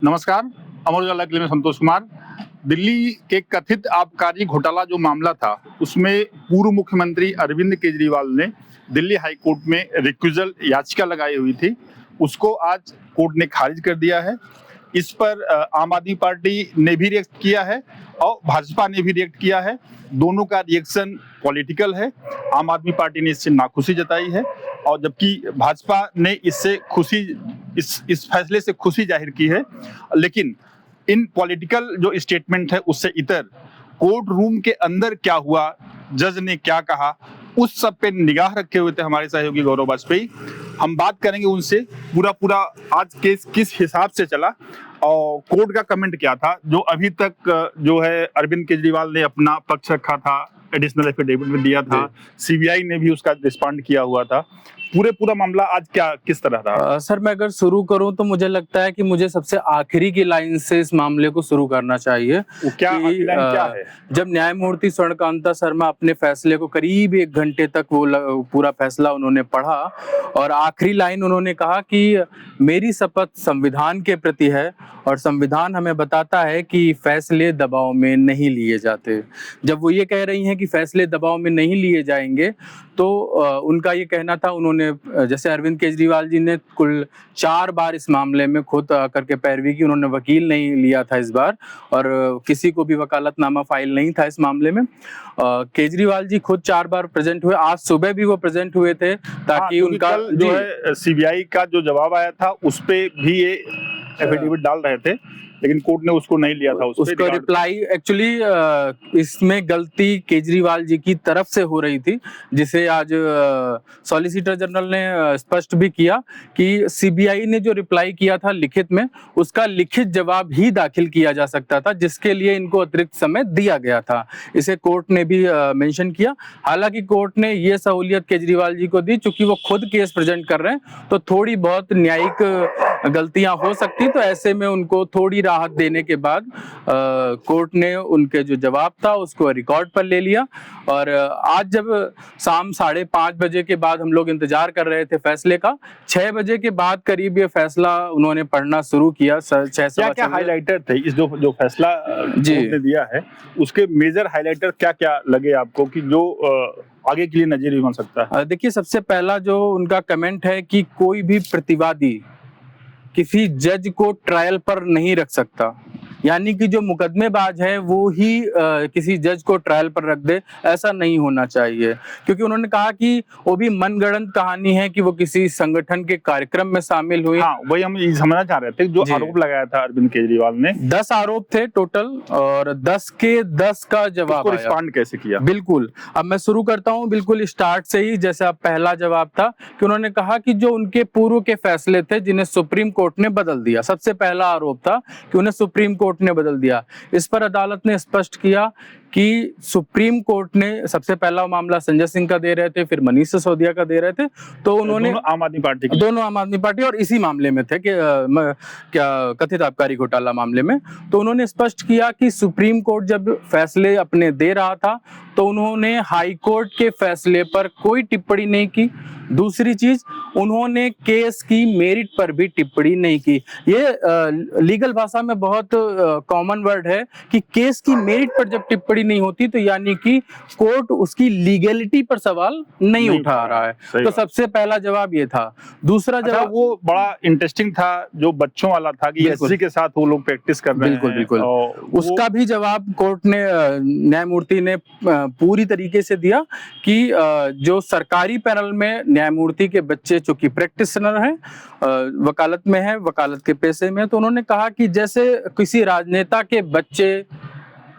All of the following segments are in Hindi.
नमस्कार। अमर उजाला के लिए मैं संतोष कुमार। दिल्ली के कथित आबकारी घोटाला जो मामला था, उसमें पूर्व मुख्यमंत्री अरविंद केजरीवाल ने दिल्ली हाई कोर्ट में रिक्यूजल याचिका लगाई हुई थी। उसको आज कोर्ट ने खारिज कर दिया है। इस पर आम आदमी पार्टी ने भी रिएक्ट किया है और भाजपा ने भी रिएक्ट किया है। दोनों का रिएक्शन पॉलिटिकल है। आम आदमी पार्टी ने इससे नाखुशी जताई है और जबकि भाजपा ने इस फैसले से खुशी जाहिर की है। लेकिन इन पॉलिटिकल जो स्टेटमेंट है उससे इतर कोर्ट रूम के अंदर क्या हुआ, जज ने क्या कहा, उस सब पे निगाह रखे हुए थे हमारे सहयोगी गौरव वाजपेयी। हम बात करेंगे उनसे पूरा आज केस किस हिसाब से चला और कोर्ट का कमेंट क्या था। जो अभी तक जो है अरविंद केजरीवाल ने अपना पक्ष रखा था, एडिशनल एफिडेविट में दिया था, सीबीआई ने भी उसका रिस्पॉन्ड किया हुआ था। पूरा मामला आज किस तरह रहा? सर, मैं अगर शुरू करूं तो मुझे लगता है कि मुझे सबसे आखिरी की लाइन से इस मामले को शुरू करना चाहिए। क्या है? जब न्यायमूर्ति स्वर्णकांता शर्मा अपने फैसले को करीब 1 घंटे तक वो पूरा फैसला उन्होंने पढ़ा और आखिरी लाइन उन्होंने कहा कि मेरी शपथ संविधान के प्रति है और संविधान हमें बताता है कि फैसले दबाव में नहीं लिए जाते। जब वो ये कह रही हैं कि फैसले दबाव में नहीं लिए जाएंगे तो उनका ये कहना था, उन्होंने जैसे अरविंद केजरीवाल जी ने कुल 4 बार इस मामले में खुद करके पैरवी की, उन्होंने वकील नहीं लिया था इस बार और किसी को भी वकालतनामा फाइल नहीं था इस मामले में। केजरीवाल जी खुद 4 बार प्रेजेंट हुए, आज सुबह भी वो प्रेजेंट हुए थे ताकि उनका जो है सीबीआई का जो जवाब आया था उस पे भी ये एफिडेविट डाल रहे थे, लेकिन कोर्ट ने उसको नहीं लिया था। उसका रिप्लाई एक्चुअली इसमें गलती केजरीवाल जी की तरफ से हो रही थी, जिसे आज सॉलिसिटर जनरल ने स्पष्ट भी किया कि सीबीआई ने जो रिप्लाई किया था लिखित में, उसका लिखित जवाब ही दाखिल किया जा सकता था, जिसके लिए इनको अतिरिक्त समय दिया गया था। इसे कोर्ट ने भी मेंशन किया। हालांकि कोर्ट ने ये सहूलियत केजरीवाल जी को दी, चूंकि वो खुद केस प्रेजेंट कर रहे हैं तो थोड़ी बहुत न्यायिक गलतियां हो सकती, तो ऐसे में उनको थोड़ी राहत देने के बाद कोर्ट ने उनके जो जवाब था उसको रिकॉर्ड पर ले लिया। और आज जब शाम 5:30 बजे के बाद हम लोग इंतजार कर रहे थे फैसले का, 6 बजे के बाद करीब ये फैसला उन्होंने पढ़ना शुरू किया। क्या हाइलाइटर थे इस जो फैसला कोर्ट ने दिया है, उसके मेजर हाइलाइटर क्या लगे आपको कि जो आगे के लिए नजरिया बन सकता है? देखिए, सबसे पहला जो उनका कमेंट है कि कोई भी प्रतिवादी किसी जज को ट्रायल पर नहीं रख सकता, यानी कि जो मुकदमेबाज है वो ही किसी जज को ट्रायल पर रख दे, ऐसा नहीं होना चाहिए। क्योंकि उन्होंने कहा कि वो भी मनगढ़ंत कहानी है कि वो किसी संगठन के कार्यक्रम में शामिल हुई। हाँ, वही हम समझना चाह रहे थे। जो आरोप लगाया था अरविंद केजरीवाल ने, 10 आरोप थे टोटल और 10 के 10 का जवाब आया। रिस्पॉन्ड कैसे किया? बिल्कुल, अब मैं शुरू करता हूँ बिल्कुल स्टार्ट से ही। जैसे अब पहला जवाब था कि उन्होंने कहा कि जो उनके पूर्व के फैसले थे जिन्हें सुप्रीम कोर्ट ने बदल दिया, सबसे पहला आरोप था कि उन्हें सुप्रीम कोर्ट ने बदल दिया। इस पर अदालत ने स्पष्ट किया कि सुप्रीम कोर्ट ने, सबसे पहला मामला संजय सिंह का दे रहे थे, फिर मनीष सिसोदिया का दे रहे थे, तो उन्होंने दोनों आम आदमी पार्टी और इसी मामले में थे कि क्या कथित आबकारी घोटाला मामले में, तो उन्होंने स्पष्ट किया कि सुप्रीम कोर्ट जब फैसले अपने दे रहा था तो उन्होंने हाई कोर्ट के फैसले पर कोई टिप्पणी नहीं की। दूसरी चीज, उन्होंने केस की मेरिट पर भी टिप्पणी नहीं की। ये लीगल भाषा में बहुत कॉमन वर्ड है कि केस की मेरिट पर जब टिप्पणी नहीं होती तो यानी कि कोर्ट उसकी लीगैलिटी पर सवाल नहीं उठा रहा है। तो सबसे पहला जवाब ये था। दूसरा जवाब वो बड़ा इंटरेस्टिंग था, जो बच्चों वाला था कि एससी के साथ वो लोग प्रैक्टिस कर रहे हैं। बिल्कुल। उसका भी जवाब कोर्ट ने, न्यायमूर्ति ने पूरी तरीके से दिया कि जो सरकारी पैनल में न्यायमूर्ति के बच्चे चूंकि प्रैक्टिशनर हैं, वकालत में है, वकालत के पेशे में, तो उन्होंने कहा कि जैसे किसी राजनेता के बच्चे,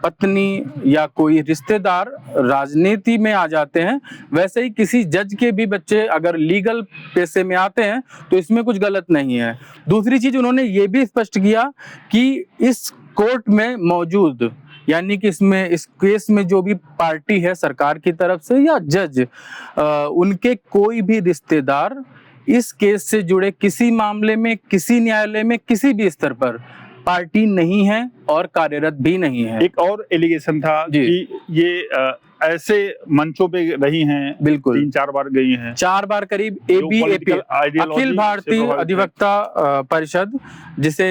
पत्नी या कोई रिश्तेदार राजनीति में आ जाते हैं, वैसे ही किसी जज के भी बच्चे अगर लीगल पेशे में आते हैं तो इसमें कुछ गलत नहीं है। दूसरी चीज, उन्होंने ये भी स्पष्ट किया कि इस कोर्ट में मौजूद, यानी कि इस केस में जो भी पार्टी है सरकार की तरफ से या जज, उनके कोई भी रिश्तेदार इस केस से जुड़े किसी मामले में, किसी न्यायालय में, किसी भी स्तर पर पार्टी नहीं है और कार्यरत भी नहीं है। एक और एलिगेशन था कि ये ऐसे मंचों पे रही हैं, बिल्कुल 3-4 बार गई हैं, 4 बार करीब जो ABAP पॉलिटिकल आइडियोलॉजी अखिल से भारतीय प्रभावित है। अधिवक्ता परिषद, जिसे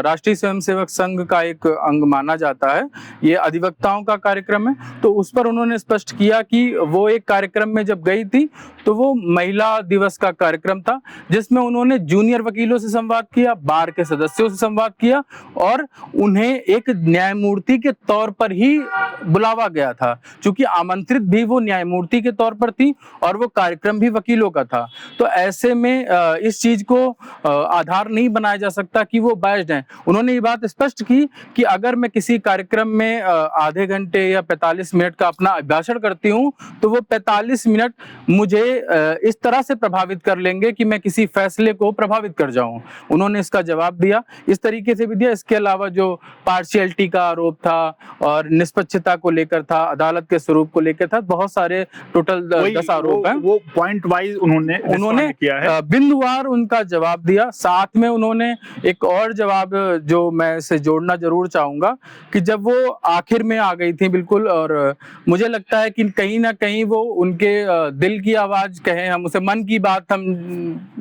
राष्ट्रीय स्वयंसेवक संघ का एक अंग माना जाता है, ये अधिवक्ताओं का कार्यक्रम है। तो उस पर उन्होंने स्पष्ट किया कि वो एक कार्यक्रम में जब गई थी तो वो महिला दिवस का कार्यक्रम था, जिसमें उन्होंने जूनियर वकीलों से संवाद किया, बार के सदस्यों से संवाद किया और उन्हें एक न्यायमूर्ति के तौर पर ही बुलावा गया था, क्योंकि आमंत्रित भी वो न्यायमूर्ति के तौर पर थी और वो कार्यक्रम भी वकीलों का था। तो ऐसे में इस चीज को आधार नहीं बनाया जा सकता कि वो बायस्ड हैं। उन्होंने ये बात स्पष्ट की कि अगर मैं किसी कार्यक्रम में आधे घंटे या 45 मिनट का अपना भाषण करती हूँ तो वो 45 मिनट मुझे इस तरह से प्रभावित कर लेंगे कि मैं किसी फैसले को प्रभावित कर जाऊं। उन्होंने इसका जवाब दिया, इस तरीके से भी दिया। इसके अलावा जो पार्शियलिटी का आरोप था और निष्पक्षता को लेकर था, अदालत के स्वरूप को लेकर था, बहुत सारे टोटल 10 आरोप हैं। वो पॉइंट वाइज उन्होंने किया है, बिंदुवार उनका जवाब दिया। साथ में उन्होंने एक और जवाब जो मैं इसे जोड़ना जरूर चाहूंगा कि जब वो आखिर में आ गई थी बिल्कुल, और मुझे लगता है कि कहीं ना कहीं वो उनके दिल की आवाज कहें, हम उसे मन की बात, हम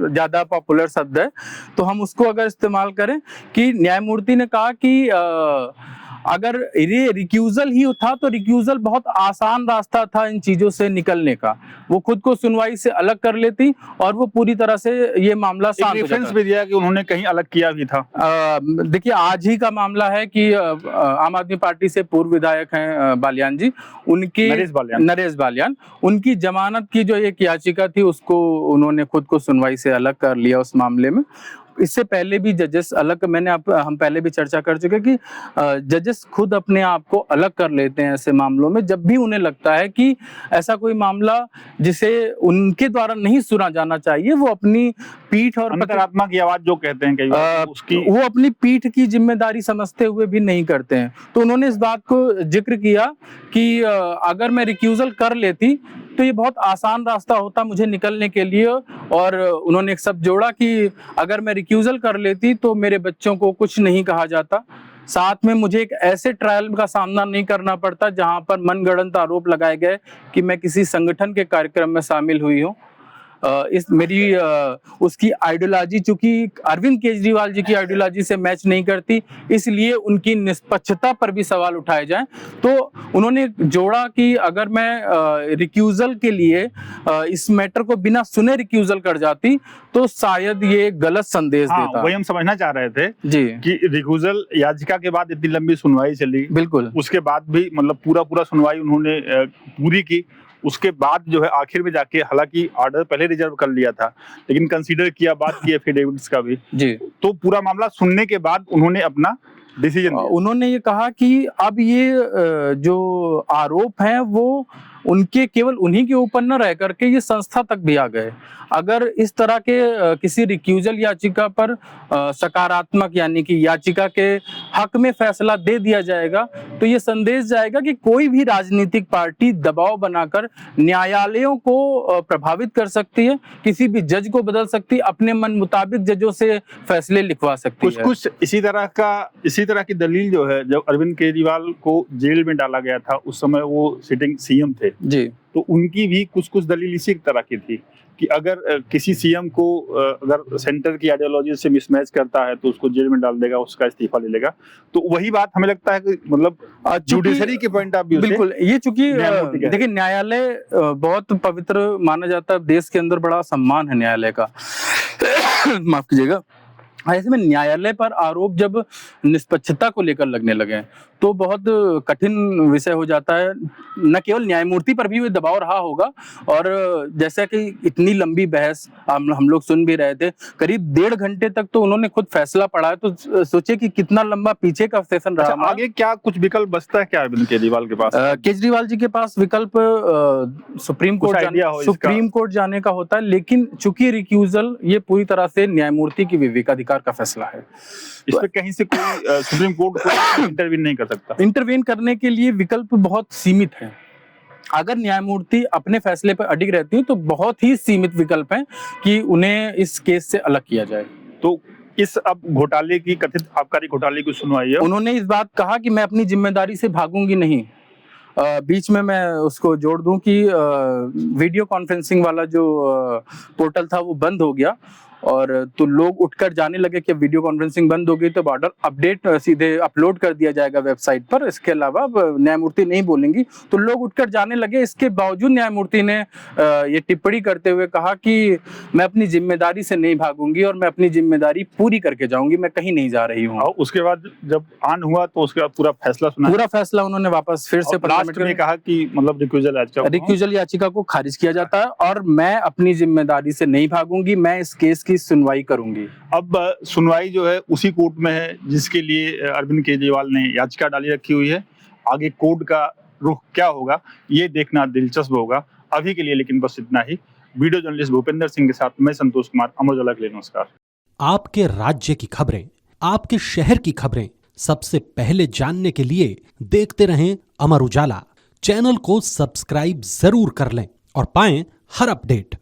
ज्यादा पॉपुलर शब्द है तो हम उसको अगर इस्तेमाल करें कि न्यायमूर्ति ने कहा कि अगर ये रिक्यूजल ही था तो रिक्यूजल बहुत आसान रास्ता था इन चीजों से निकलने का। वो खुद को सुनवाई से अलग कर लेती और वो पूरी तरह से ये मामला शांत हो रेफरेंस भी दिया कि उन्होंने कहीं अलग किया भी था। देखिए, आज ही का मामला है कि आम आदमी पार्टी से पूर्व विधायक हैं बालियान जी, उनकी नरेश बालियान, उनकी जमानत की जो एक याचिका थी उसको उन्होंने खुद को सुनवाई से अलग कर लिया उस मामले में। इससे पहले भी जजेस अलग, हम पहले भी चर्चा कर चुके कि जजेस खुद अपने आप को अलग कर लेते हैं ऐसे मामलों में, जब भी उन्हें लगता है कि ऐसा कोई मामला जिसे उनके द्वारा नहीं सुना जाना चाहिए, वो अपनी पीठ और अंतरात्मा की आवाज जो कहते हैं कई बार, उसकी वो अपनी पीठ की जिम्मेदारी समझते हुए भी नहीं करते हैं। तो उन्होंने इस बात को जिक्र किया कि अगर मैं रिक्यूजल कर लेती तो ये बहुत आसान रास्ता होता मुझे निकलने के लिए, और उन्होंने एक शब्द जोड़ा कि अगर मैं रिक्यूजल कर लेती तो मेरे बच्चों को कुछ नहीं कहा जाता, साथ में मुझे एक ऐसे ट्रायल का सामना नहीं करना पड़ता जहां पर मनगढ़ंत आरोप लगाए गए कि मैं किसी संगठन के कार्यक्रम में शामिल हुई हूं। उसकी आइडियोलॉजी चूंकि अरविंद केजरीवाल जी की आइडियोलॉजी से मैच नहीं करती, इसलिए उनकी निष्पक्षता पर भी सवाल उठाए जाएं। तो उन्होंने जोड़ा कि अगर मैं रिक्यूजल के लिए इस मैटर को बिना सुने रिक्यूजल कर जाती तो शायद ये गलत संदेश देता। वही हम समझना चाह रहे थे जी कि रिक्यूजल याचिका के बाद इतनी लंबी सुनवाई चली, बिल्कुल, उसके बाद भी मतलब पूरा सुनवाई उन्होंने पूरी की। उसके बाद जो है आखिर में जाके, हालांकि ऑर्डर पहले रिजर्व कर लिया था लेकिन कंसीडर किया, बात की एफिडेविट्स का भी, जी, तो पूरा मामला सुनने के बाद उन्होंने अपना डिसीजन दिया। उन्होंने ये कहा कि अब ये जो आरोप हैं वो उनके केवल उन्हीं के ऊपर न रह करके ये संस्था तक भी आ गए। अगर इस तरह के किसी रिक्यूजल याचिका पर सकारात्मक यानी कि याचिका के हक में फैसला दे दिया जाएगा तो ये संदेश जाएगा कि कोई भी राजनीतिक पार्टी दबाव बनाकर न्यायालयों को प्रभावित कर सकती है, किसी भी जज को बदल सकती है, अपने मन मुताबिक जजों से फैसले लिखवा सकती है। कुछ इसी तरह की दलील जो है, जब अरविंद केजरीवाल को जेल में डाला गया था उस समय वो सिटिंग सीएम थे जी, तो उनकी भी कुछ दलील इसी तरह की थी कि अगर किसी सीएम को अगर सेंटर की आइडियोलॉजी से मिसमैच करता है तो उसको जेल में डाल देगा, उसका इस्तीफा ले लेगा। तो वही बात हमें लगता है कि मतलब जुडिशरी के पॉइंट ऑफ व्यू से बिल्कुल, ये चूंकि देखिए न्यायालय बहुत पवित्र माना जाता है, देश के अंदर बड़ा सम्मान है न्यायालय का माफ कीजिएगा। ऐसे में न्यायालय पर आरोप जब निष्पक्षता को लेकर लगने लगे तो बहुत कठिन विषय हो जाता है। न केवल न्यायमूर्ति पर भी वो दबाव रहा होगा, और जैसा कि इतनी लंबी बहस हम लोग सुन भी रहे थे, करीब 1.5 घंटे तक तो उन्होंने खुद फैसला पढ़ा, तो सोचे कि कितना लंबा पीछे का सेशन रहा। अच्छा, आगे क्या कुछ विकल्प बचता है क्या अरविंद केजरीवाल के पास? केजरीवाल जी के पास विकल्प सुप्रीम कोर्ट जाने का होता है, लेकिन चूंकि रिक्यूजल ये पूरी तरह से न्यायमूर्ति की विवेकाधिकार का फैसला है, इस पे कहीं से कोई सुप्रीम कोर्ट को इंटरवीन नहीं कर सकता। इंटरवीन करने के लिए विकल्प बहुत सीमित है। अगर न्यायमूर्ति अपने फैसले पर अडिग रहती है तो बहुत ही सीमित विकल्प हैं कि उन्हें इस केस से अलग किया जाए। तो इस अब घोटाले की, कथित आबकारी घोटाले की सुनवाई है, उन्होंने इस बात कहा कि मैं अपनी जिम्मेदारी से भागूंगी नहीं, बीच में मैं उसको जोड़ दूं कि वीडियो कॉन्फ्रेंसिंग वाला जो पोर्टल था वो बंद हो गया, और तो लोग उठकर जाने लगे कि वीडियो कॉन्फ्रेंसिंग बंद हो गई तो बॉर्डर अपडेट सीधे अपलोड कर दिया जाएगा वेबसाइट पर, इसके अलावा न्यायमूर्ति नहीं बोलेंगी, तो लोग उठकर जाने लगे। इसके बावजूद न्यायमूर्ति ने ये टिप्पणी करते हुए कहा कि मैं अपनी जिम्मेदारी से नहीं भागूंगी और मैं अपनी जिम्मेदारी पूरी करके जाऊंगी, मैं कहीं नहीं जा रही हूँ। और उसके बाद जब ऑन हुआ तो उसके बाद पूरा फैसला सुना, पूरा फैसला उन्होंने वापस फिर से लास्ट में कहा कि मतलब रिक्यूजल याचिका को खारिज किया जाता है और मैं अपनी जिम्मेदारी से नहीं भागूंगी, मैं इस केस की सुनवाई करूंगी। अब सुनवाई जो है उसी कोर्ट में है जिसके लिए अरविंद केजरीवाल ने याचिका डाली रखी हुई है। आगे कोर्ट का रुख क्या होगा ये देखना दिलचस्प होगा। अभी के लिए लेकिन बस इतना ही। वीडियो जर्नलिस्ट भूपेंद्र सिंह के साथ मैं संतोष कुमार, अमर उजाला के लिए नमस्कार। आपके राज्य की खबरें, आपके शहर की खबरें सबसे पहले जानने के लिए देखते रहें अमर उजाला। चैनल को सब्सक्राइब जरूर कर लें और पाएं हर अपडेट।